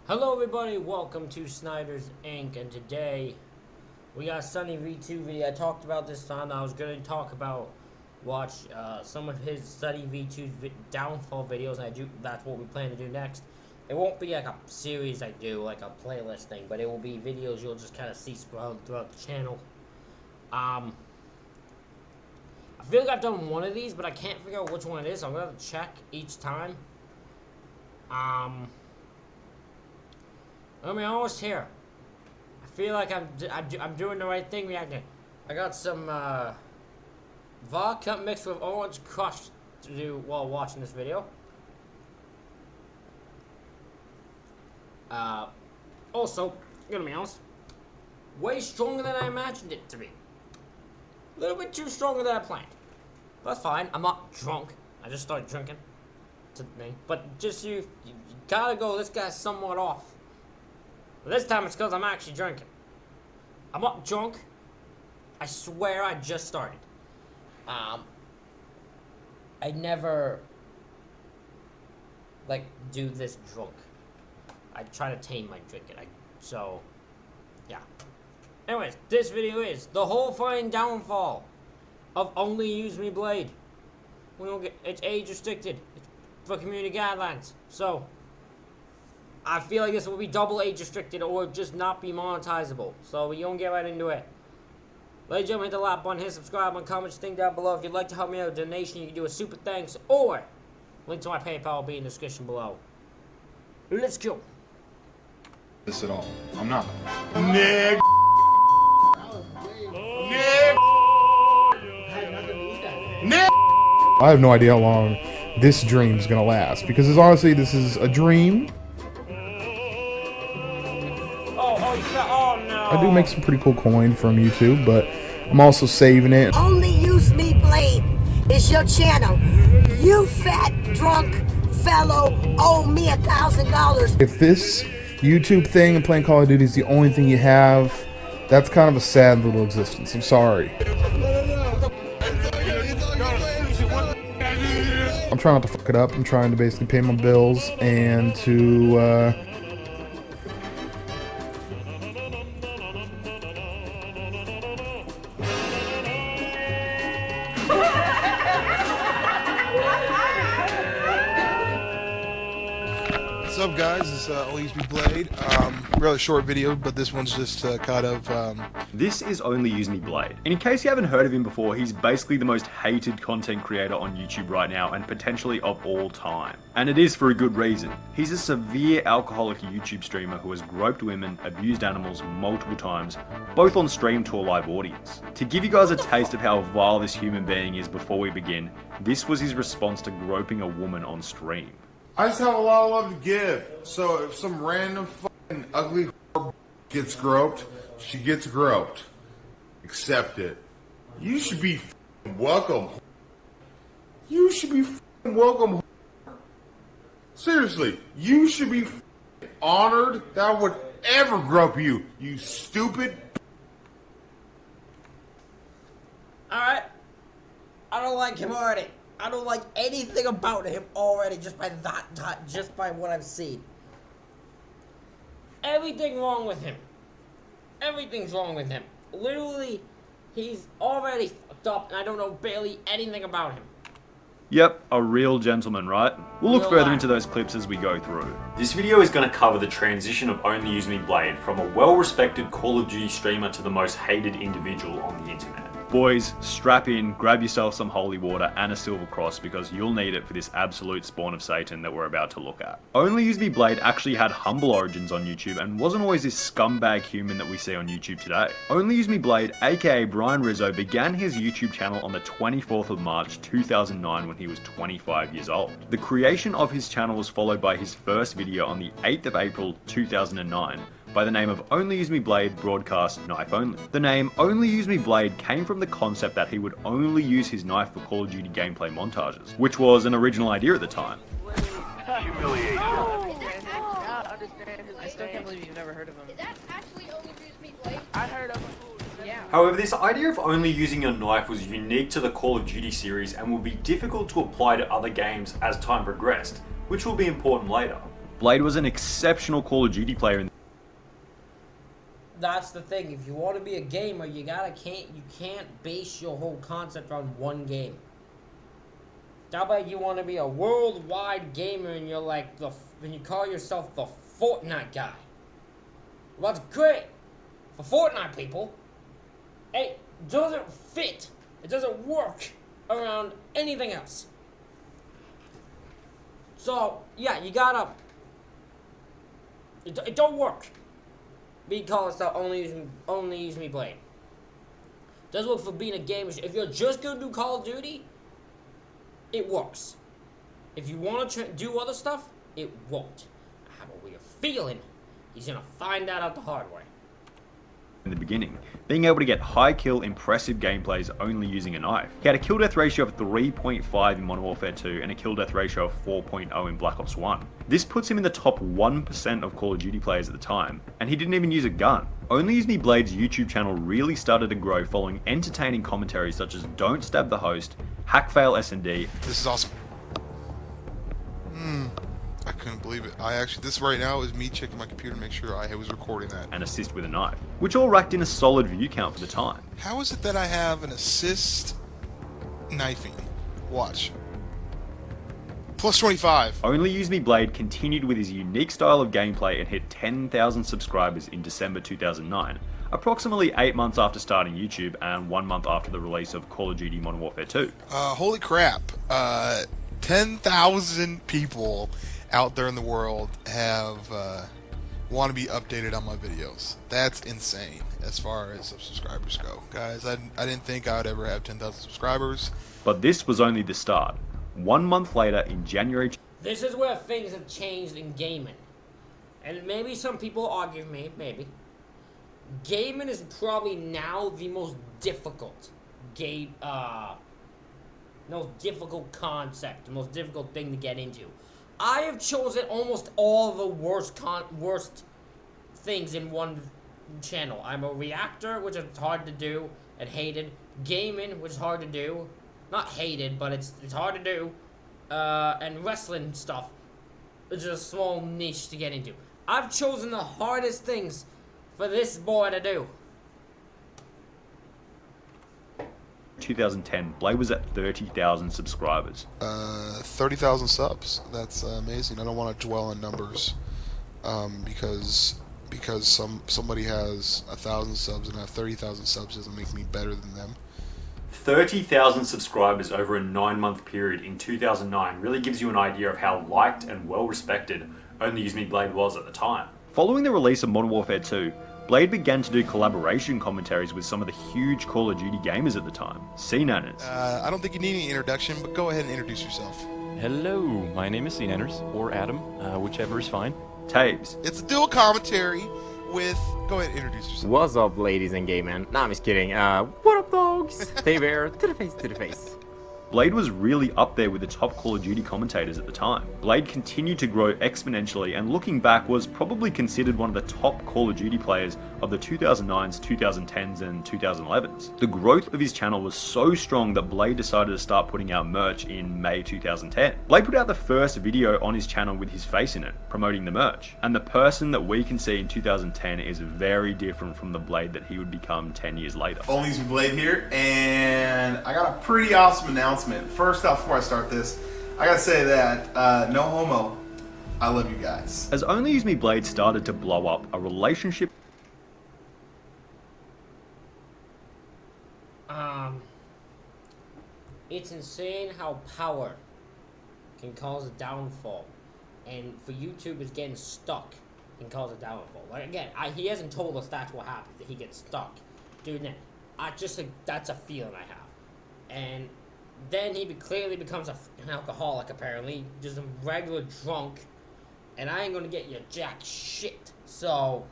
Hello everybody, welcome to Snyder's Inc. And today we got Sunny V2 video. I talked about this time. I was going to watch some of his Sunny V2 downfall videos, and that's what we plan to do next. It won't be like a series I do, like a playlist thing, but it will be videos you'll just kind of see sprouted throughout the channel. I feel like I've done one of these, but I can't figure out which one it is, so I'm going to have to check each time. I'm almost here. I feel like I'm doing the right thing reacting. I got some vodka mixed with orange crush to do while watching this video. Also, gonna be honest, way stronger than I imagined it to be. A little bit too stronger than I planned. But that's fine. I'm not drunk. I just started drinking. But just you gotta go. This guy's somewhat off. This time it's because I'm actually drinking. I'm not drunk. I swear I just started. I never, do this drunk. I try to tame my drinking. Yeah. Anyways, this video is the horrifying downfall of ONLYUSEmeBLADE. It's age restricted. It's for community guidelines. So, I feel like this will be double age restricted or just not be monetizable. So we don't get right into it. Ladies and gentlemen, hit the like button, hit subscribe, and comment thing down below. If you'd like to help me out with a donation, you can do a super thanks or link to my PayPal will be in the description below. Let's go. This at all. I'm not. Nick. Nick. I have no idea how long this dream is gonna last because this is a dream. Oh no. I do make some pretty cool coin from YouTube, but I'm also saving it. ONLYUSEmeBLADE is your channel. You fat drunk fellow owe me $1,000. If this YouTube thing and playing Call of Duty is the only thing you have, that's kind of a sad little existence. I'm sorry. I'm trying not to fuck it up. I'm trying to basically pay my bills and to What's up, guys? It's ONLYUSEmeBLADE. Really short video, but this one's just This is ONLYUSEmeBLADE. And in case you haven't heard of him before, he's basically the most hated content creator on YouTube right now and potentially of all time. And it is for a good reason. He's a severe alcoholic YouTube streamer who has groped women, abused animals multiple times, both on stream to a live audience. To give you guys a taste of how vile this human being is before we begin, this was his response to groping a woman on stream. I just have a lot of love to give. So if some random fucking ugly whore gets groped, she gets groped. Accept it. You should be fucking welcome. You should be fucking welcome. Seriously, you should be fucking honored that I would ever grope you, you stupid. Alright. I don't like him already. I don't like anything about him already just by what I've seen. Everything wrong with him. Everything's wrong with him. Literally, he's already fucked up and I don't know barely anything about him. Yep, a real gentleman, right? We'll look further into those clips as we go through. This video is going to cover the transition of ONLYUSEmeBLADE from a well-respected Call of Duty streamer to the most hated individual on the internet. Boys, strap in, grab yourself some holy water and a silver cross because you'll need it for this absolute spawn of Satan that we're about to look at. ONLYUSEmeBLADE actually had humble origins on YouTube and wasn't always this scumbag human that we see on YouTube today. ONLYUSEmeBLADE, aka Brian Rizzo, began his YouTube channel on the 24th of March 2009 when he was 25 years old. The creation of his channel was followed by his first video on the 8th of April 2009 by the name of ONLYUSEmeBLADE Broadcast Knife Only. The name ONLYUSEmeBLADE came from the concept that he would only use his knife for Call of Duty gameplay montages, which was an original idea at the time. Humiliation. I still can't believe you've never heard of him. Is that actually ONLYUSEmeBLADE? I heard of him. Yeah. However, this idea of only using a knife was unique to the Call of Duty series and would be difficult to apply to other games as time progressed, which will be important later. Blade was an exceptional Call of Duty player in That's the thing. If you want to be a gamer, you can't base your whole concept on one game. How about you want to be a worldwide gamer and you're like and you call yourself the Fortnite guy? Well, that's great for Fortnite people. It doesn't fit. It doesn't work around anything else. So yeah, you gotta. It don't work because the only use me blade. Does work for being a gamer. If you're just gonna do Call of Duty, it works. If you want to do other stuff, it won't. I have a weird feeling he's gonna find that out the hard way. In the beginning, being able to get high kill, impressive gameplays only using a knife. He had a kill death ratio of 3.5 in Modern Warfare 2 and a kill death ratio of 4.0 in Black Ops 1. This puts him in the top 1% of Call of Duty players at the time, and he didn't even use a gun. ONLYUSEmeBlade's YouTube channel really started to grow following entertaining commentaries such as Don't Stab the Host, Hackfail S&D. This is awesome. I couldn't believe it. This right now is me checking my computer to make sure I was recording that. And Assist with a Knife, which all racked in a solid view count for the time. How is it that I have an assist knifing? Watch. Plus 25. ONLYUSEmeBLADE continued with his unique style of gameplay and hit 10,000 subscribers in December 2009, approximately 8 months after starting YouTube and 1 month after the release of Call of Duty Modern Warfare 2. Holy crap. 10,000 people out there in the world have want to be updated on my videos. That's insane as far as subscribers go. Guys, I didn't think I would ever have 10,000 subscribers. But this was only the start. 1 month later, in January... This is where things have changed in gaming. And maybe some people argue with me, maybe. Gaming is probably now the most difficult most difficult concept, the most difficult thing to get into. I have chosen almost all the worst things in one channel. I'm a reactor, which is hard to do and hated. Gaming, which is hard to do. Not hated, but it's hard to do. And wrestling stuff, which is a small niche to get into. I've chosen the hardest things for this boy to do. 2010, Blade was at 30,000 subscribers. 30,000 subs. That's amazing. I don't want to dwell on numbers because somebody has 1,000 subs and I have 30,000 subs doesn't make me better than them. 30,000 subscribers over a 9-month period in 2009 really gives you an idea of how liked and well respected ONLYUSEmeBLADE was at the time. Following the release of Modern Warfare 2, Blade began to do collaboration commentaries with some of the huge Call of Duty gamers at the time, C-Nanners. I don't think you need any introduction, but go ahead and introduce yourself. Hello, my name is C-Nanners, or Adam, whichever is fine. Taves. It's a dual commentary with... Go ahead and introduce yourself. What's up, ladies and gay men? Nah, I'm just kidding. What up, dogs? Stay there. To the face, to the face. Blade was really up there with the top Call of Duty commentators at the time. Blade continued to grow exponentially and looking back was probably considered one of the top Call of Duty players of the 2009s, 2010s and 2011s. The growth of his channel was so strong that Blade decided to start putting out merch in May 2010. Blade put out the first video on his channel with his face in it, promoting the merch. And the person that we can see in 2010 is very different from the Blade that he would become 10 years later. ONLYUSEmeBLADE here, and I got a pretty awesome announcement. First off, before I start this, I gotta say that, no homo, I love you guys. As ONLYUSEmeBLADE started to blow up, a relationship... It's insane how power can cause a downfall. And for YouTubers getting stuck can cause a downfall. Like, again, he hasn't told us that's what happens, that he gets stuck. Dude, that's a feeling I have. And then he clearly becomes an alcoholic, apparently. Just a regular drunk. And I ain't gonna get you jack shit. So,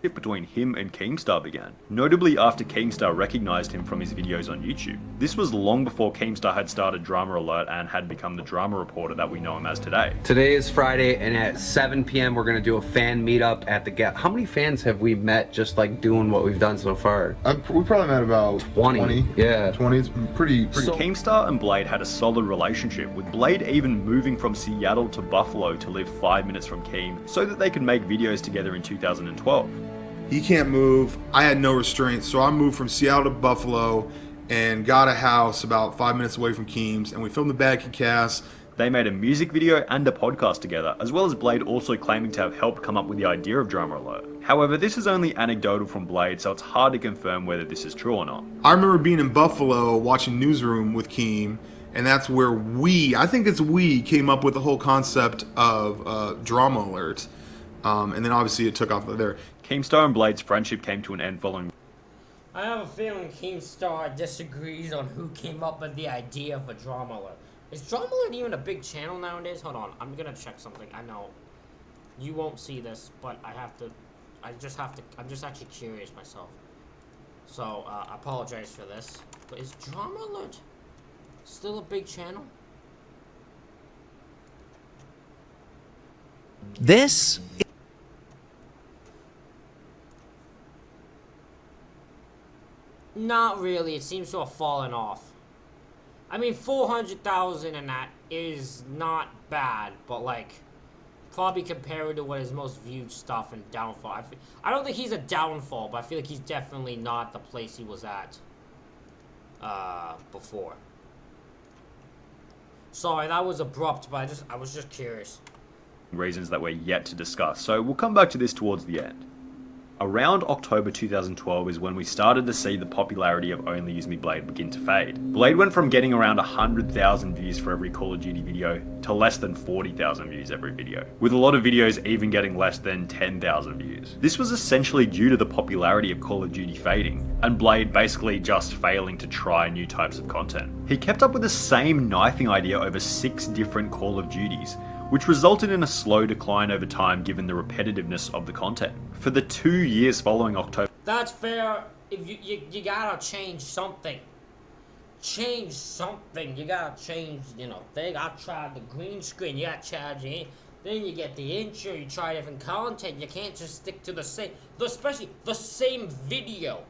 between him and Keemstar began, notably after Keemstar recognized him from his videos on YouTube. This was long before Keemstar had started Drama Alert and had become the drama reporter that we know him as today. Today is Friday, and at 7 p.m. we're gonna do a fan meetup at the Gap. How many fans have we met just like doing what we've done so far? We probably met about 20. Yeah. 20. It's pretty. So Keemstar and Blade had a solid relationship, with Blade even moving from Seattle to Buffalo to live 5 minutes from Keem so that they could make videos together in 2012. He can't move. I had no restraints, so I moved from Seattle to Buffalo and got a house about 5 minutes away from Keem's, and we filmed the Bad Cast. They made a music video and a podcast together, as well as Blade also claiming to have helped come up with the idea of Drama Alert. However, this is only anecdotal from Blade, so it's hard to confirm whether this is true or not. I remember being in Buffalo watching Newsroom with Keem, and that's where I think it's we came up with the whole concept of Drama Alert. And then obviously it took off there. Keemstar and Blade's friendship came to an end following. I have a feeling Keemstar disagrees on who came up with the idea for Drama Alert. Is Drama Alert even a big channel nowadays? Hold on, I'm gonna check something. I know you won't see this, but I'm just actually curious myself. So, I apologize for this. But is Drama Alert still a big channel? This Not really. It seems to have fallen off. I mean, 400,000 and that is not bad, but like, probably compared to what his most viewed stuff and downfall. I don't think he's a downfall, but I feel like he's definitely not the place he was at before. Sorry, that was abrupt, but I was just curious. Reasons that we're yet to discuss, so we'll come back to this towards the end. Around October 2012 is when we started to see the popularity of ONLYUSEmeBLADE begin to fade. Blade went from getting around 100,000 views for every Call of Duty video to less than 40,000 views every video, with a lot of videos even getting less than 10,000 views. This was essentially due to the popularity of Call of Duty fading, and Blade basically just failing to try new types of content. He kept up with the same knifing idea over 6 different Call of Duties, which resulted in a slow decline over time given the repetitiveness of the content. For the 2 years following October... That's fair. If you gotta change something. Change something. You gotta change, you know, thing. I tried the green screen, you gotta change it. Then you get the intro, you try different content. You can't just stick to the same, especially the same video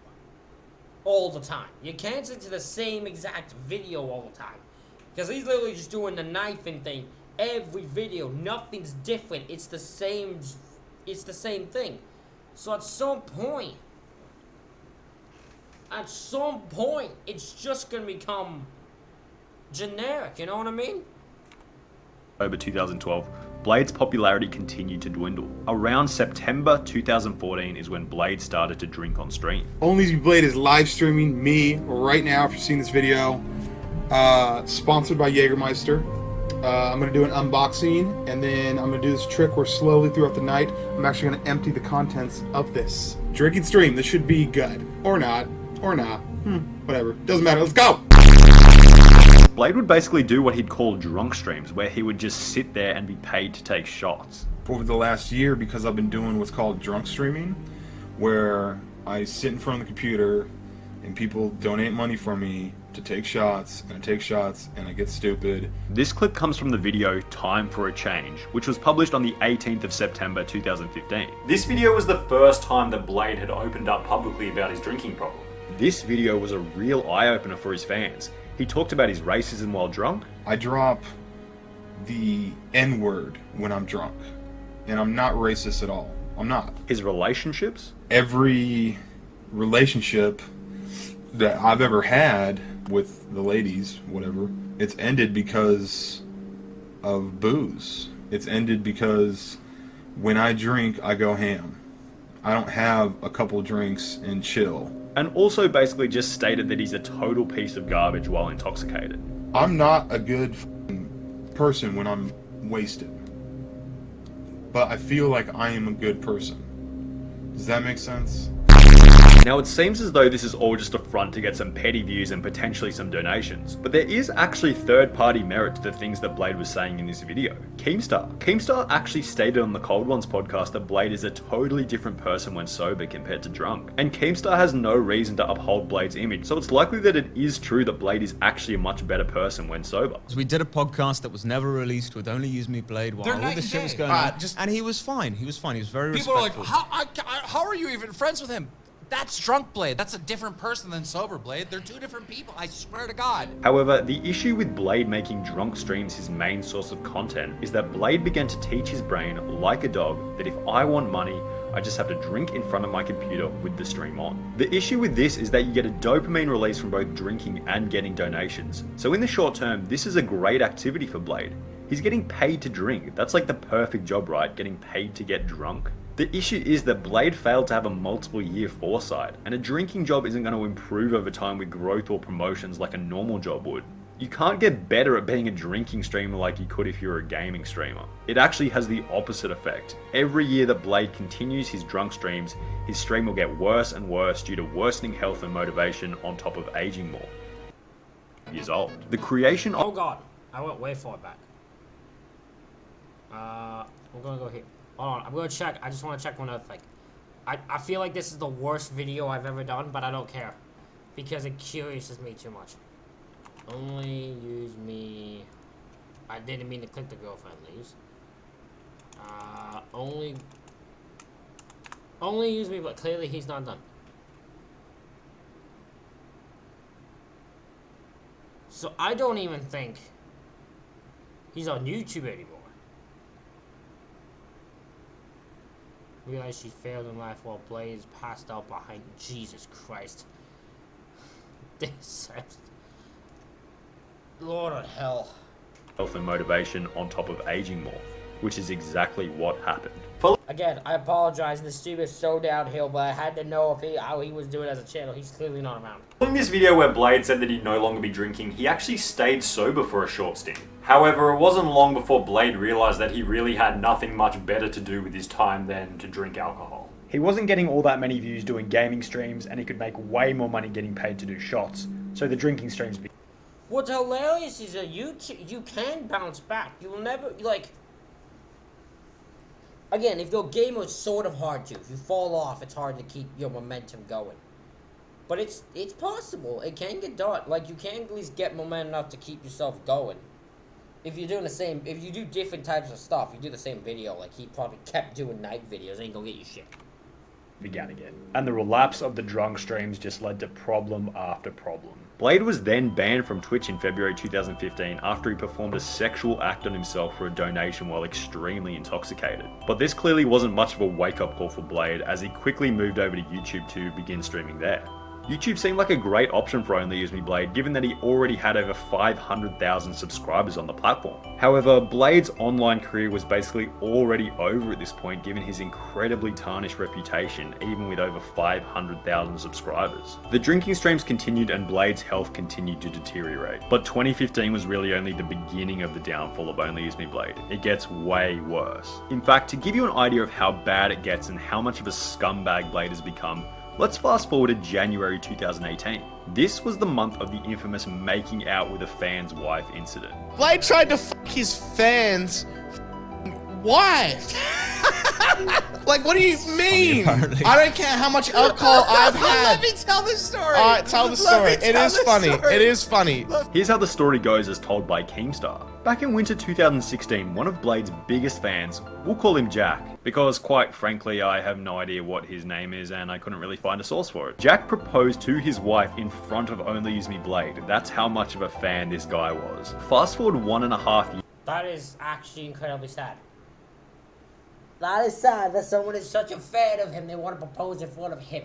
all the time. You can't stick to the same exact video all the time. Because he's literally just doing the knifing thing. Every video, nothing's different. It's the same thing. So at some point, it's just gonna become generic. You know what I mean? Over 2012, Blade's popularity continued to dwindle. Around September 2014 is when Blade started to drink on stream. ONLYUSEmeBLADE is live streaming me right now. If you're seeing this video, sponsored by Jägermeister. I'm going to do an unboxing, and then I'm going to do this trick where slowly throughout the night, I'm actually going to empty the contents of this. Drinking stream, this should be good. Or not. Whatever. Doesn't matter. Let's go! Blade would basically do what he'd call drunk streams, where he would just sit there and be paid to take shots. Over the last year, because I've been doing what's called drunk streaming, where I sit in front of the computer, and people donate money for me to take shots, and I take shots, and I get stupid. This clip comes from the video Time for a Change, which was published on the 18th of September 2015. This video was the first time that Blade had opened up publicly about his drinking problem. This video was a real eye-opener for his fans. He talked about his racism while drunk. I drop the N-word when I'm drunk, and I'm not racist at all. I'm not. His relationships? Every relationship that I've ever had with the ladies, whatever, it's ended because of booze. It's ended because when I drink, I go ham. I don't have a couple drinks and chill. And also basically just stated that he's a total piece of garbage while intoxicated. I'm not a good person when I'm wasted, but I feel like I am a good person. Does that make sense? Now it seems as though this is all just a front to get some petty views and potentially some donations, but there is actually third-party merit to the things that Blade was saying in this video. Keemstar actually stated on the Cold Ones podcast that Blade is a totally different person when sober compared to drunk, and Keemstar has no reason to uphold Blade's image, so it's likely that it is true that Blade is actually a much better person when sober. We did a podcast that was never released with Only Use Me Blade while all this shit was going on, and he was fine. He was fine. He was very respectful. People are like, how are you even friends with him? That's drunk Blade. That's a different person than sober Blade. They're two different people, I swear to God. However, the issue with Blade making drunk streams his main source of content is that Blade began to teach his brain, like a dog, that if I want money, I just have to drink in front of my computer with the stream on. The issue with this is that you get a dopamine release from both drinking and getting donations. So in the short term, this is a great activity for Blade. He's getting paid to drink. That's like the perfect job, right? Getting paid to get drunk. The issue is that Blade failed to have a multiple year foresight, and a drinking job isn't going to improve over time with growth or promotions like a normal job would. You can't get better at being a drinking streamer like you could if you were a gaming streamer. It actually has the opposite effect. Every year that Blade continues his drunk streams, his stream will get worse and worse due to worsening health and motivation on top of aging more. Years old. The creation of— Oh god, I went way far back. We're gonna go here. Hold on, I'm gonna check. I just want to check one other thing. I feel like this is the worst video I've ever done, but I don't care. Because it curiouses me too much. Only use me... I didn't mean to click the girlfriend leaves. Only use me, but clearly he's not done. So I don't even think he's on YouTube anymore. Realize she failed in life while Blaze passed out behind. Jesus Christ. This Lord of hell. Health and motivation on top of aging more, which is exactly what happened. Again, I apologize. The stream is so downhill, but I had to know how he was doing as a channel. He's clearly not around. In this video where Blade said that he'd no longer be drinking, he actually stayed sober for a short stint. However, it wasn't long before Blade realized that he really had nothing much better to do with his time than to drink alcohol. He wasn't getting all that many views doing gaming streams, and he could make way more money getting paid to do shots, so the drinking streams What's hilarious is that you can bounce back. You will never, like... Again, if your game is sort of hard to, if you fall off, it's hard to keep your momentum going. But it's possible. It can get done. Like, you can at least get momentum enough to keep yourself going. If you're doing the same, if you do different types of stuff, you do the same video, like he probably kept doing night videos, ain't gonna get you shit. Began again. And the relapse of the drunk streams just led to problem after problem. Blade was then banned from Twitch in February 2015 after he performed a sexual act on himself for a donation while extremely intoxicated. But this clearly wasn't much of a wake-up call for Blade, as he quickly moved over to YouTube to begin streaming there. YouTube seemed like a great option for ONLYUSEmeBLADE, given that he already had over 500,000 subscribers on the platform. However, Blade's online career was basically already over at this point, given his incredibly tarnished reputation, even with over 500,000 subscribers. The drinking streams continued and Blade's health continued to deteriorate. But 2015 was really only the beginning of the downfall of ONLYUSEmeBLADE. It gets way worse. In fact, to give you an idea of how bad it gets and how much of a scumbag Blade has become, let's fast forward to January 2018. This was the month of the infamous making out with a fan's wife incident. Blade tried to fuck his fans' wife. Like, what do you mean? I don't care how much alcohol I've had. Let me tell the story. Alright, tell the story. It is funny. It is funny. Here's how the story goes as told by Keemstar. Back in winter 2016, one of Blade's biggest fans, we'll call him Jack, because quite frankly I have no idea what his name is and I couldn't really find a source for it. Jack proposed to his wife in front of ONLYUSEmeBLADE. That's how much of a fan this guy was. Fast forward 1.5 years. That is actually incredibly sad. That is sad that someone is such a fan of him, they want to propose in front of him.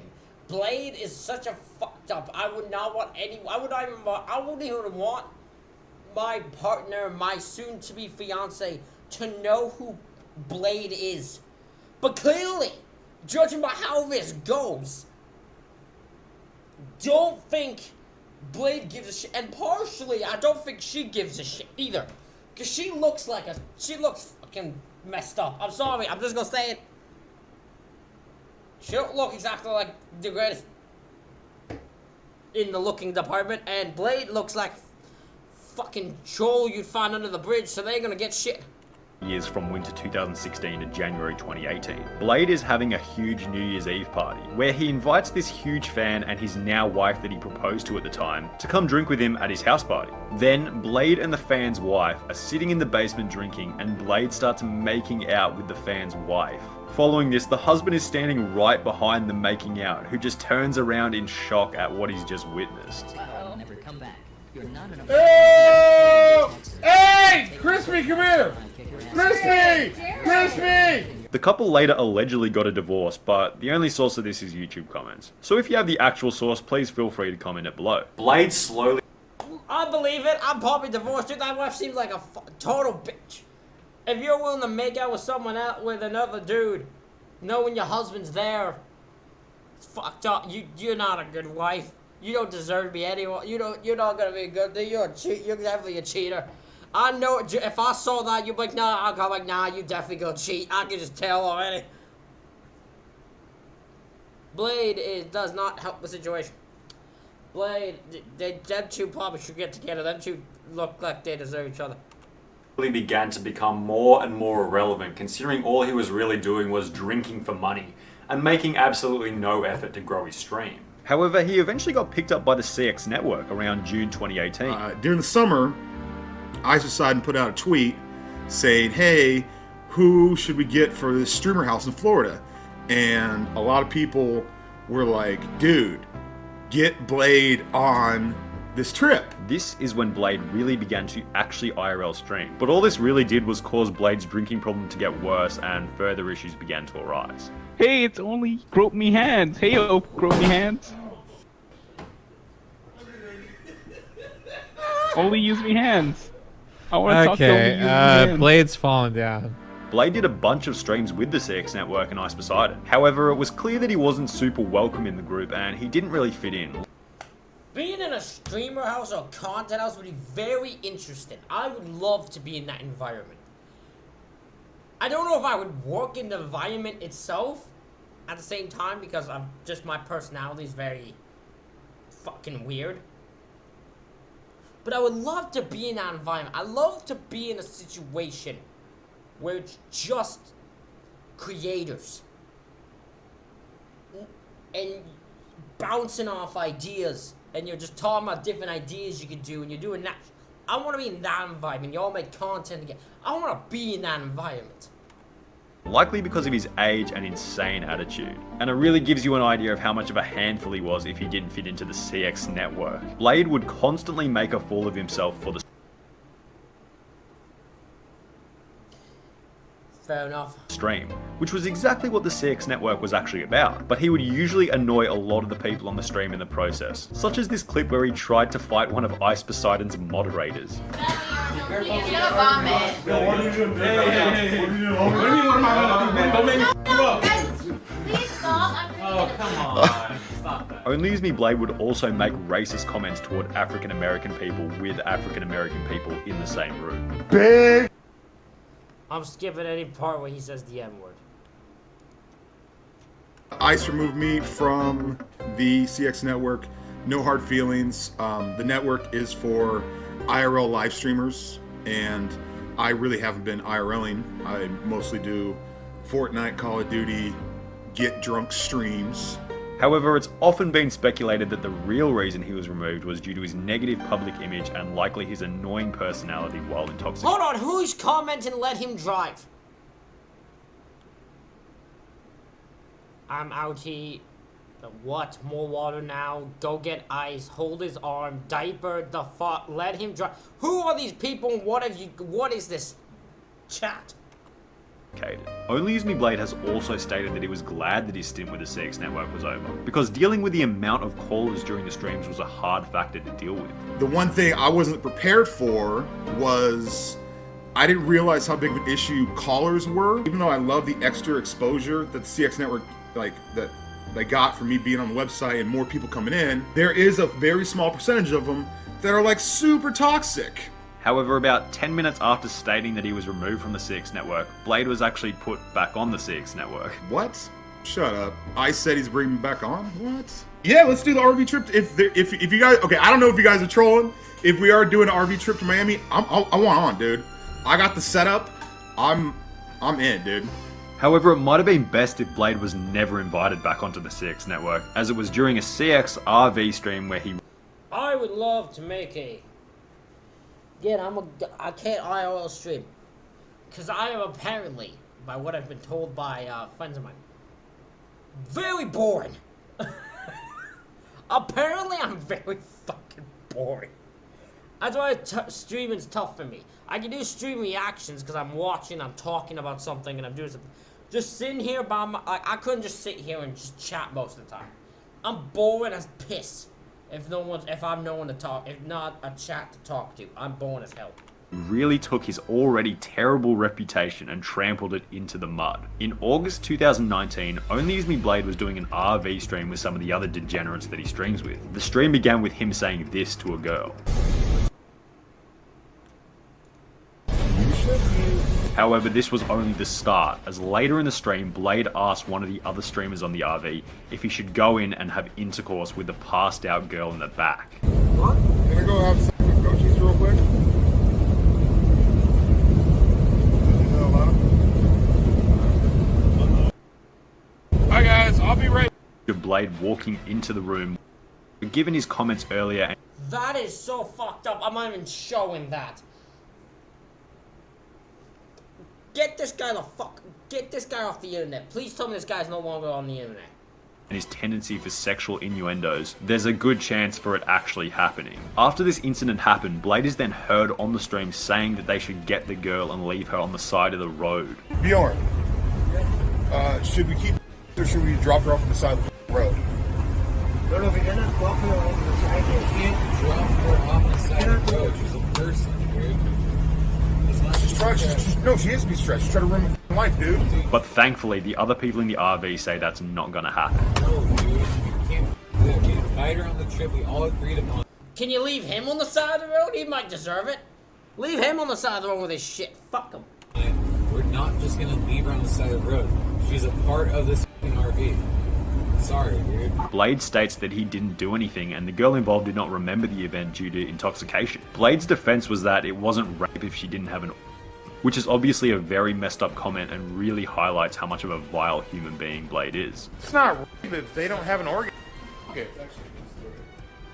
Blade is such a fucked up. I would not want any. I wouldn't even want my partner, my soon-to-be fiance, to know who Blade is. But clearly, judging by how this goes, don't think Blade gives a shit. And partially, I don't think she gives a shit either. Because she looks fucking messed up. I'm sorry, I'm just gonna say it. She don't look exactly like the greatest. in the looking department, and Blade looks like fucking troll you'd find under the bridge, so they're gonna get shit. Years from winter 2016 to January 2018. Blade is having a huge New Year's Eve party, where he invites this huge fan and his now wife that he proposed to at the time to come drink with him at his house party. Then, Blade and the fan's wife are sitting in the basement drinking, and Blade starts making out with the fan's wife. Following this, the husband is standing right behind the making out, who just turns around in shock at what he's just witnessed. Never come back. You're not an Oh! Hey! Crispy, come here! Crispy! Crispy! The couple later allegedly got a divorce, but the only source of this is YouTube comments. So if you have the actual source, please feel free to comment it below. Blade slowly... I believe it. I'm probably divorced, dude. That wife seems like a total bitch. If you're willing to make out with someone else, with another dude, knowing your husband's there, it's fucked up. You're not a good wife. You don't deserve to be anyone. You're not gonna be good. You're a cheat. You're definitely a cheater. I know. If I saw that, you'd be like, nah. I'll go like, nah. You definitely go cheat. I can just tell already. Blade does not help the situation. Blade, them two probably should get together. Them two look like they deserve each other. Began to become more and more irrelevant, considering all he was really doing was drinking for money and making absolutely no effort to grow his stream. However, he eventually got picked up by the CX network around June 2018. During the summer, I decided to put out a tweet saying, hey, who should we get for this streamer house in Florida? And a lot of people were like, dude, get Blade on this trip. This is when Blade really began to actually IRL stream. But all this really did was cause Blade's drinking problem to get worse and further issues began to arise. Hey, it's only Grope Me Hands. Hey, yo, Grope Me Hands. Only use me hands. I want to talk to only use me hands. Blade's falling down. Blade did a bunch of streams with the CX network and Ice Poseidon. However, it was clear that he wasn't super welcome in the group and he didn't really fit in. Being in a streamer house or content house would be very interesting. I would love to be in that environment. I don't know if I would work in the environment itself at the same time because I'm just my personality is very fucking weird. But I would love to be in that environment. I love to be in a situation where it's just creators and bouncing off ideas, and you're just talking about different ideas you could do, and you're doing that. I want to be in that environment. You all make content again. I want to be in that environment. Likely because of his age and insane attitude. And it really gives you an idea of how much of a handful he was if he didn't fit into the CX network. Blade would constantly make a fool of himself for the Fair enough. Stream, which was exactly what the CX network was actually about, but he would usually annoy a lot of the people on the stream in the process, such as this clip where he tried to fight one of Ice Poseidon's moderators. You're gonna vomit. Please stop. Oh, come on. Stop that. ONLYUSEmeBLADE would also make racist comments toward African American people with African American people in the same room. Big. I'm skipping any part where he says the N-word. Ice removed me from the CX network. No hard feelings. The network is for IRL live streamers, and I really haven't been IRLing. I mostly do Fortnite, Call of Duty, get drunk streams. However, it's often been speculated that the real reason he was removed was due to his negative public image and likely his annoying personality while intoxicated. Hold on, who's commenting let him drive? I'm out here. What? More water now? Go get ice. Hold his arm. Diaper. The fuck? Let him drive. Who are these people? What is this chat? ONLYUSEmeBLADE has also stated that he was glad that his stint with the CX network was over, because dealing with the amount of callers during the streams was a hard factor to deal with. The one thing I wasn't prepared for was I didn't realize how big of an issue callers were. Even though I love the extra exposure that the CX network that they got from me being on the website and more people coming in, there is a very small percentage of them that are like super toxic. However, about 10 minutes after stating that he was removed from the CX network, Blade was actually put back on the CX network. What? Shut up. I said he's bringing me back on? What? Yeah, let's do the RV trip. If you guys, okay, I don't know if you guys are trolling. If we are doing an RV trip to Miami, I want on, dude. I got the setup. I'm in, dude. However, it might have been best if Blade was never invited back onto the CX network, as it was during a CX RV stream where he... I would love to make a... Again, I can't IRL stream. Because I am apparently, by what I've been told by friends of mine, very boring. Apparently, I'm very fucking boring. That's why streaming's tough for me. I can do stream reactions because I'm watching, I'm talking about something, and I'm doing something. Just sitting here by my... I couldn't just sit here and just chat most of the time. I'm boring as piss. If I'm no one to talk, if not a chat to talk to, I'm boring as hell. Really took his already terrible reputation and trampled it into the mud. In August 2019, ONLYUSEmeBLADE was doing an RV stream with some of the other degenerates that he streams with. The stream began with him saying this to a girl. However, this was only the start, as later in the stream, Blade asked one of the other streamers on the RV if he should go in and have intercourse with the passed out girl in the back. What? Can I go have sex with Gochis real quick? Hi guys, I'll be right. Blade walking into the room, given his comments earlier. That is so fucked up. I'm not even showing that. Get this guy get this guy off the internet. Please tell me this guy's no longer on the internet. And his tendency for sexual innuendos, there's a good chance for it actually happening. After this incident happened, Blade is then heard on the stream saying that they should get the girl and leave her on the side of the road. Bjorn, should we keep or should we drop her off on the side of the road? No, but you're not dropping her off on the side. You can't drop her off on the side of the road. She's a person, dude. No, she has to be stretched. She's trying to ruin my life, dude. But thankfully, the other people in the RV say that's not gonna happen. No, dude. You can't do it. We invite her on the trip. We all agreed upon. Can you leave him on the side of the road? He might deserve it. Leave him on the side of the road with his shit. Fuck him. We're not just gonna leave her on the side of the road. She's a part of this RV. Sorry, dude. Blade states that he didn't do anything and the girl involved did not remember the event due to intoxication. Blade's defense was that it wasn't rape if she didn't have an... which is obviously a very messed up comment and really highlights how much of a vile human being Blade is. It's not rape if they don't have an organ. Okay.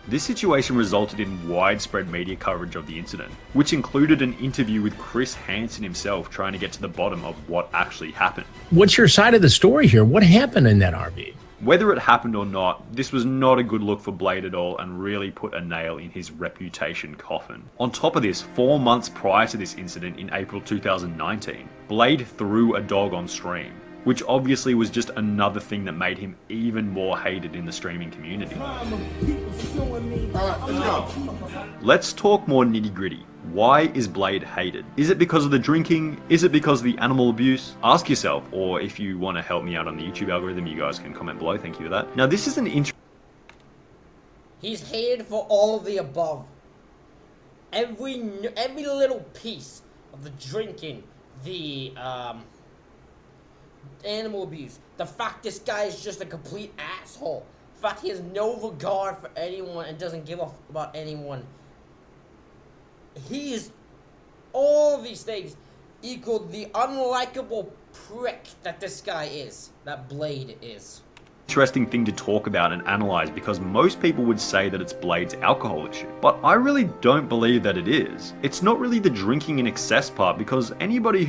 This situation resulted in widespread media coverage of the incident, which included an interview with Chris Hansen himself trying to get to the bottom of what actually happened. What's your side of the story here? What happened in that RV? Whether it happened or not, this was not a good look for Blade at all and really put a nail in his reputation coffin. On top of this, 4 months prior to this incident in April 2019, Blade threw a dog on stream, which obviously was just another thing that made him even more hated in the streaming community. Let's talk more nitty gritty. Why is Blade hated? Is it because of the drinking? Is it because of the animal abuse? Ask yourself, or if you want to help me out on the YouTube algorithm, you guys can comment below. Thank you for that. Now, this is an He's hated for all of the above. Every little piece of the drinking, the animal abuse, the fact this guy is just a complete asshole, the fact he has no regard for anyone and doesn't give a f about anyone. He is, all of these things equal the unlikable prick that this guy is, that Blade is. Interesting thing to talk about and analyze because most people would say that it's Blade's alcohol issue, but I really don't believe that it is. It's not really the drinking in excess part because anybody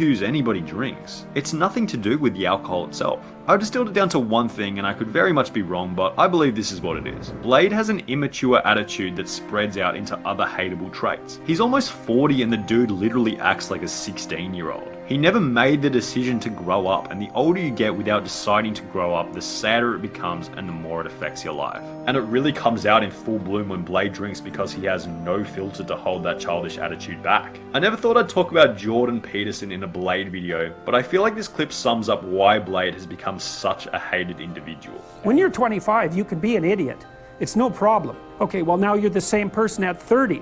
drinks. It's nothing to do with the alcohol itself. I distilled it down to one thing and I could very much be wrong, but I believe this is what it is. Blade has an immature attitude that spreads out into other hateable traits. He's almost 40 and the dude literally acts like a 16-year-old. He never made the decision to grow up, and the older you get without deciding to grow up, the sadder it becomes and the more it affects your life. And it really comes out in full bloom when Blade drinks because he has no filter to hold that childish attitude back. I never thought I'd talk about Jordan Peterson in a Blade video, but I feel like this clip sums up why Blade has become such a hated individual. When you're 25, you can be an idiot. It's no problem. Okay, well now you're the same person at 30.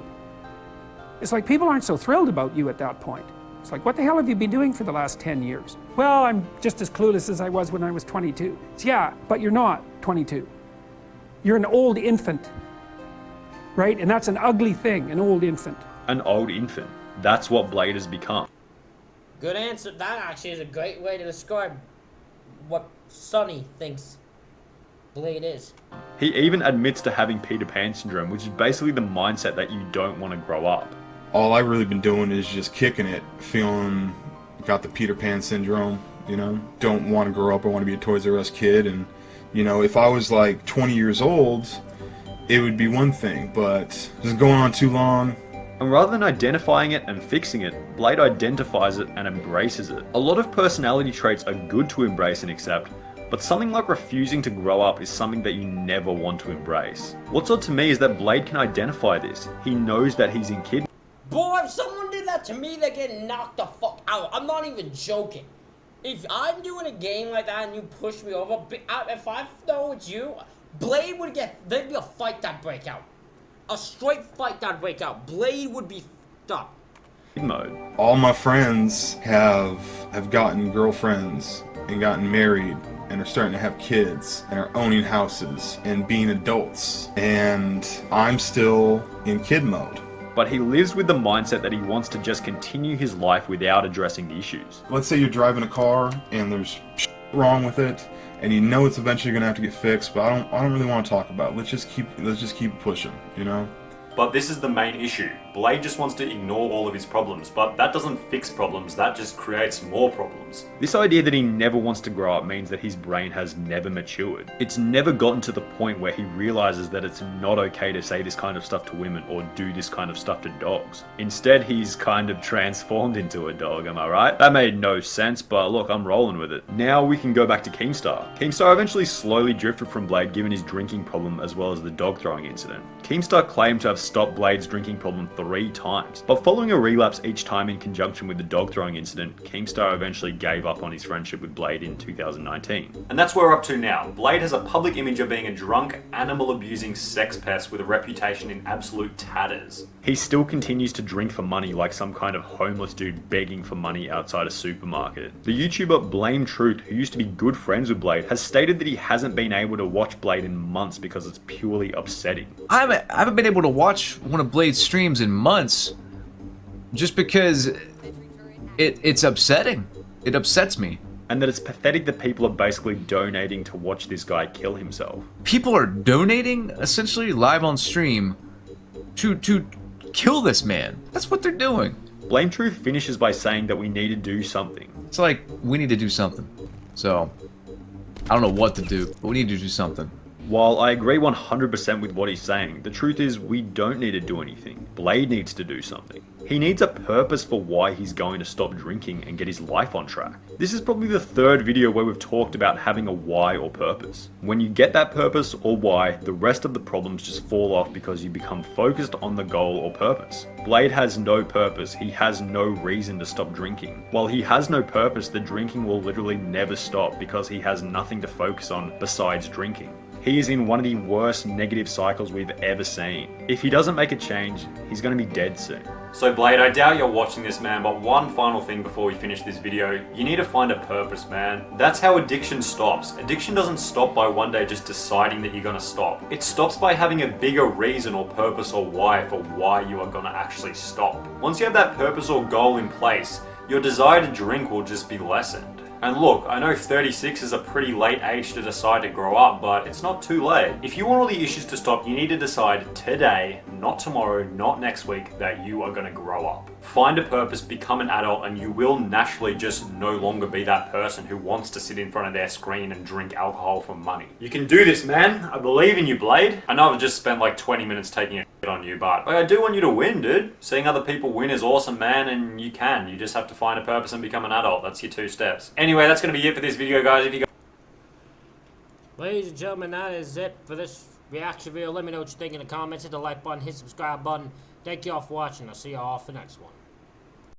It's like people aren't so thrilled about you at that point. It's like, what the hell have you been doing for the last 10 years? Well, I'm just as clueless as I was when I was 22. It's, yeah, but you're not 22. You're an old infant, right? And that's an ugly thing, an old infant. An old infant. That's what Blade has become. Good answer. That actually is a great way to describe what Sonny thinks Blade is. He even admits to having Peter Pan syndrome, which is basically the mindset that you don't want to grow up. All I've really been doing is just kicking it, feeling got the Peter Pan syndrome, you know, don't want to grow up, I want to be a Toys R Us kid, and, you know, if I was like 20 years old, it would be one thing, but just going on too long. And rather than identifying it and fixing it, Blade identifies it and embraces it. A lot of personality traits are good to embrace and accept, but something like refusing to grow up is something that you never want to embrace. What's odd to me is that Blade can identify this. He knows that he's in kid. Boy, if someone did that to me, they're getting knocked the fuck out. I'm not even joking. If I'm doing a game like that and you push me over, if I know it's you, Blade would there'd be a fight that break out. A straight fight that break out. Blade would be f***ed up. Mode. All my friends have gotten girlfriends and gotten married and are starting to have kids and are owning houses and being adults, and I'm still in kid mode. But he lives with the mindset that he wants to just continue his life without addressing the issues. Let's say you're driving a car and there's shit wrong with it, and you know it's eventually gonna have to get fixed, but I don't really want to talk about it. Let's just keep pushing, you know? But this is the main issue. Blade just wants to ignore all of his problems, but that doesn't fix problems, that just creates more problems. This idea that he never wants to grow up means that his brain has never matured. It's never gotten to the point where he realizes that it's not okay to say this kind of stuff to women or do this kind of stuff to dogs. Instead, he's kind of transformed into a dog, am I right? That made no sense, but look, I'm rolling with it. Now we can go back to Keemstar. Keemstar eventually slowly drifted from Blade given his drinking problem as well as the dog throwing incident. Keemstar claimed to have stopped Blade's drinking problem 3 times, but following a relapse each time in conjunction with the dog throwing incident, Keemstar eventually gave up on his friendship with Blade in 2019. And that's where we're up to now. Blade has a public image of being a drunk, animal-abusing sex pest with a reputation in absolute tatters. He still continues to drink for money like some kind of homeless dude begging for money outside a supermarket. The YouTuber Blame Truth, who used to be good friends with Blade, has stated that he hasn't been able to watch Blade in months because it's purely upsetting. I haven't been able to watch one of Blade's streams in months just because it's upsetting. It upsets me. And that it's pathetic that people are basically donating to watch this guy kill himself. People are donating, essentially live on stream, to kill this man. That's what they're doing. Blame Truth finishes by saying that we need to do something. It's like, we need to do something. So, I don't know what to do, but we need to do something. While I agree 100% with what he's saying, the truth is we don't need to do anything. Blade needs to do something. He needs a purpose for why he's going to stop drinking and get his life on track. This is probably the 3rd video where we've talked about having a why or purpose. When you get that purpose or why, the rest of the problems just fall off because you become focused on the goal or purpose. Blade has no purpose, he has no reason to stop drinking. While he has no purpose, the drinking will literally never stop because he has nothing to focus on besides drinking. He is in one of the worst negative cycles we've ever seen. If he doesn't make a change, he's going to be dead soon. So Blade, I doubt you're watching this, man, but one final thing before we finish this video. You need to find a purpose, man. That's how addiction stops. Addiction doesn't stop by one day just deciding that you're going to stop. It stops by having a bigger reason or purpose or why for why you are going to actually stop. Once you have that purpose or goal in place, your desire to drink will just be lessened. And look, I know 36 is a pretty late age to decide to grow up, but it's not too late. If you want all the issues to stop, you need to decide today, not tomorrow, not next week, that you are going to grow up. Find a purpose, become an adult, and you will naturally just no longer be that person who wants to sit in front of their screen and drink alcohol for money. You can do this, man. I believe in you, Blade. I know I've just spent like 20 minutes taking a shit on you, but I do want you to win, dude. Seeing other people win is awesome, man, and you can. You just have to find a purpose and become an adult. That's your 2 steps. Anyway, that's going to be it for this video, guys. If you guys... Ladies and gentlemen, that is it for this reaction video. Let me know what you think in the comments. Hit the like button, hit the subscribe button. Thank you all for watching. I'll see you all for the next one.